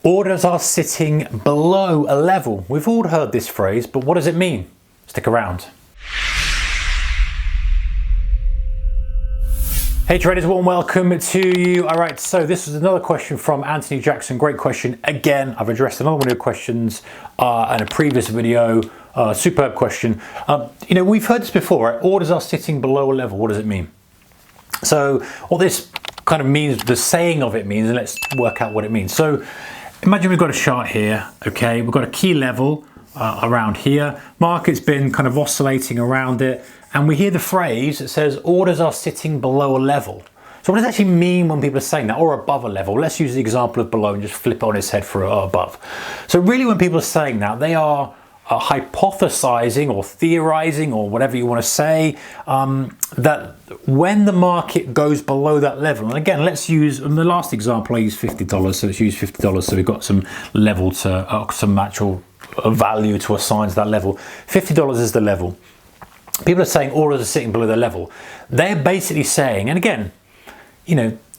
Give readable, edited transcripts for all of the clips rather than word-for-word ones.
Orders are sitting below a level. We've all heard this phrase, but what does it mean? Stick around. Hey traders, warm welcome to you. All right, so this is another question from Anthony Jackson. Great question. Again, I've addressed another one of your questions in a previous video. Superb question. We've heard this before, right? Orders are sitting below a level. What does it mean? So what this kind of means, the saying of it means, and let's work out what it means. So imagine we've got a chart here, okay? We've got a key level around here. Market's been kind of oscillating around it, and we hear the phrase that says orders are sitting below a level. So what does it actually mean when people are saying that, or above a level? Let's use the example of below and just flip it on its head for above. So really when people are saying that, they are hypothesizing or theorizing or whatever you want to say, that when the market goes below that level, and again, let's use, in the last example I used $50, so let's use $50, so we've got some level to, some actual value to assign to that level. $50 is the level. People are saying orders are sitting below the level. They're basically saying, and again,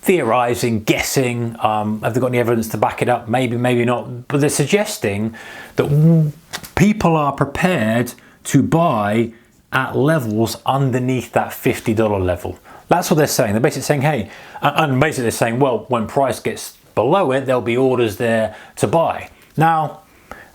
theorizing, guessing, have they got any evidence to back it up? Maybe, maybe not, but they're suggesting that people are prepared to buy at levels underneath that $50 level. That's what they're saying. They're basically saying, hey, and basically they're saying, well, when price gets below it, there'll be orders there to buy. Now,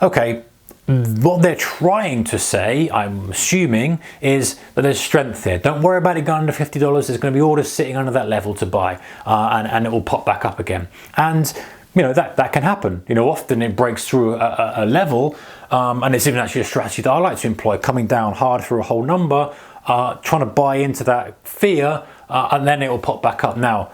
okay, what they're trying to say, I'm assuming, is that there's strength here. Don't worry about it going under $50. There's going to be orders sitting under that level to buy, and it will pop back up again. And that can happen. Often it breaks through a level, and it's even actually a strategy that I like to employ, coming down hard through a whole number, trying to buy into that fear, and then it will pop back up. Now,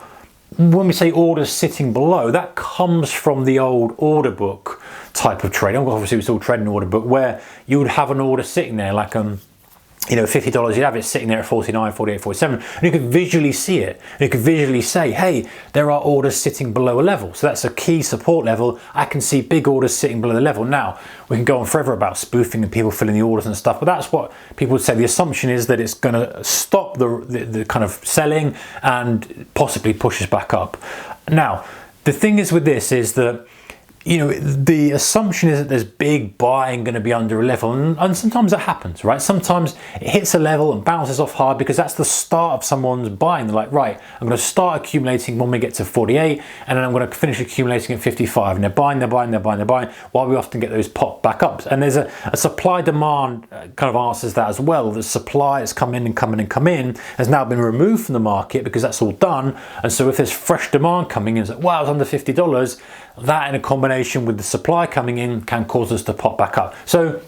when we say orders sitting below, that comes from the old order book type of trading. Obviously we're still trading order book, where you would have an order sitting there like $50, you'd have it sitting there at 49, 48, 47, and you could visually see it. And you could visually say, hey, there are orders sitting below a level. So that's a key support level. I can see big orders sitting below the level. Now, we can go on forever about spoofing and people filling the orders and stuff, but that's what people would say. The assumption is that it's going to stop the kind of selling and possibly pushes back up. Now, the thing is with this is that the assumption is that there's big buying going to be under a level, and sometimes that happens, right? Sometimes it hits a level and bounces off hard because that's the start of someone's buying. They're like, right, I'm going to start accumulating when we get to 48, and then I'm going to finish accumulating at 55, and they're buying, while we often get those pop back ups. And there's a supply-demand kind of answers that as well. The supply that's come in has now been removed from the market because that's all done, and so if there's fresh demand coming in, it's like, wow, it's under $50, that in a combination with the supply coming in can cause us to pop back up. So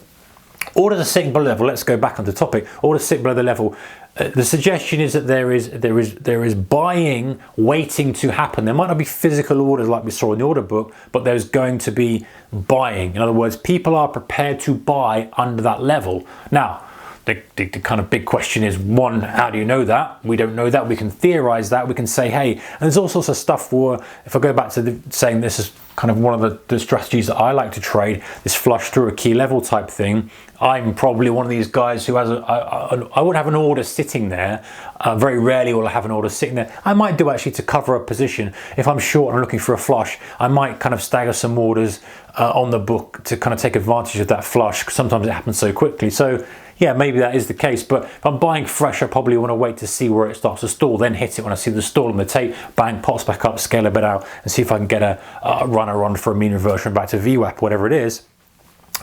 orders are sitting below level. Let's go back on the topic. Orders sit below the level. The suggestion is that there is buying waiting to happen. There might not be physical orders like we saw in the order book, but there's going to be buying. In other words, people are prepared to buy under that level. Now, the kind of big question is, one, how do you know that? We don't know that. We can theorize that. We can say, hey, and there's all sorts of stuff where, if I go back to saying this is kind of one of the strategies that I like to trade, this flush through a key level type thing. I'm probably one of these guys who has I would have an order sitting there. Very rarely will I have an order sitting there. I might do actually to cover a position. If I'm short and I'm looking for a flush, I might kind of stagger some orders on the book to kind of take advantage of that flush. Sometimes it happens so quickly. So yeah, maybe that is the case, but if I'm buying fresh, I probably want to wait to see where it starts to stall, then hit it when I see the stall on the tape, bang, pops back up, scale a bit out, and see if I can get a runner on for a mean reversion back to VWAP, whatever it is.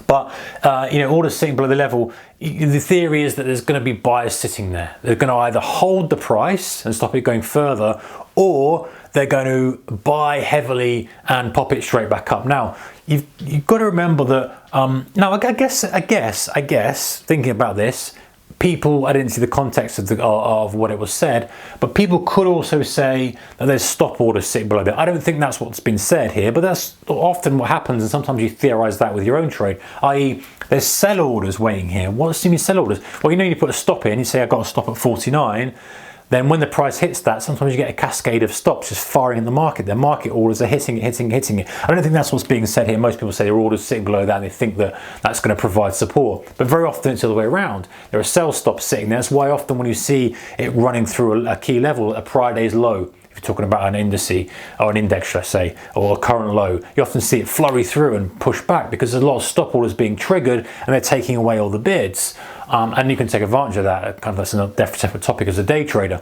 But orders sitting below the level, the theory is that there's going to be buyers sitting there. They're going to either hold the price and stop it going further, or they're going to buy heavily and pop it straight back up. Now, you've got to remember that. Now, I guess thinking about this, people, I didn't see the context of what it was said, but people could also say that there's stop orders sitting below there. I don't think that's what's been said here, but that's often what happens, and sometimes you theorize that with your own trade, i.e. there's sell orders waiting here. What does it mean, sell orders? Well, you put a stop in, you say I've got to stop at 49, then when the price hits that, sometimes you get a cascade of stops just firing in the market. Their market orders are hitting it. I don't think that's what's being said here. Most people say their orders sitting below that and they think that that's going to provide support. But very often it's the other way around. There are sell stops sitting there. That's why often when you see it running through a key level, a prior day's low, if you're talking about an indice or an index, let's say, or a current low, you often see it flurry through and push back because there's a lot of stop orders being triggered and they're taking away all the bids. And you can take advantage of that. Kind of that's a separate topic as a day trader.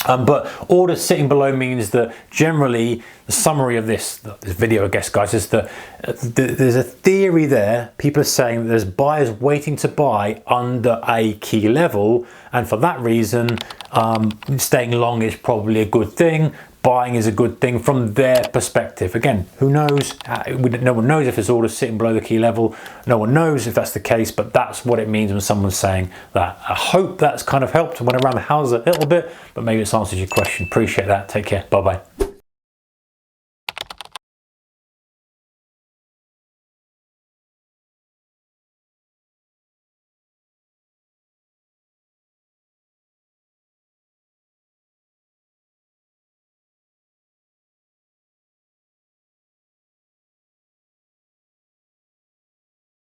But orders sitting below means that generally the summary of this video, I guess, guys, is that there's a theory there. People are saying that there's buyers waiting to buy under a key level, and for that reason, staying long is probably a good thing. Buying is a good thing from their perspective. Again, who knows? No one knows if there's orders sitting below the key level. No one knows if that's the case, but that's what it means when someone's saying that. I hope that's kind of helped. I went around the houses a little bit, but maybe it's answered your question. Appreciate that. Take care. Bye-bye.